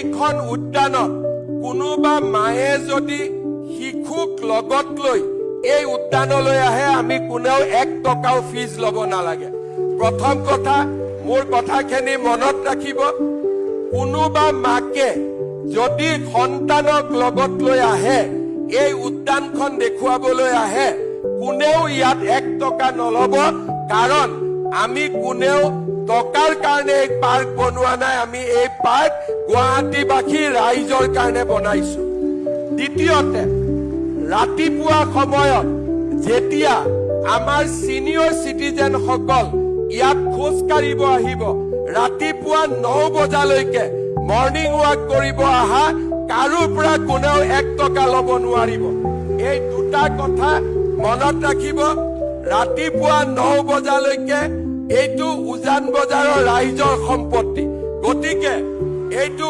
এইখন উদ্যানত কোনোবা মায়ে যদি শিশুক লগত লৈ এই উদ্যানলৈ আহে আমি কোনেও 1 টকাও ফিজ লব নালাগে। প্ৰথম কথা মোৰ কথাখিনি মনত ৰাখিব, কোনোবা মাকে যদি সন্তানক লগত লৈ আহে এই উদ্যানখন দেখুৱাবলৈ আহে কোনেও ইয়াত 1 টকা নলব, কাৰণ আমি কোনেও টকাৰ কাৰণে এই পাৰ্ক বনোৱা নাই, আমি এই পাৰ্ক গুৱাহাটীবাসী ৰাইজৰ কাৰণে বনাইছো। দ্বিতীয়তে ৰাতিপুৱা সময়ত যেতিয়া আমাৰ সিনিয়ৰ সিটিজেন সকল ইয়াত খোজ কাঢ়িব আহিব, ৰাতিপুৱা 9 বজালৈকে মৰ্নিং ৱাক কৰিব আহা কাৰো পৰা কোনেও 1 টকা ল'ব নোৱাৰিব। এই দুটা কথা মনত ৰাখিব। ৰাতিপুৱা 9 বজালৈকে এইটো উজান বজাৰৰ ৰাইজৰ সম্পত্তি, গতিকে এইটো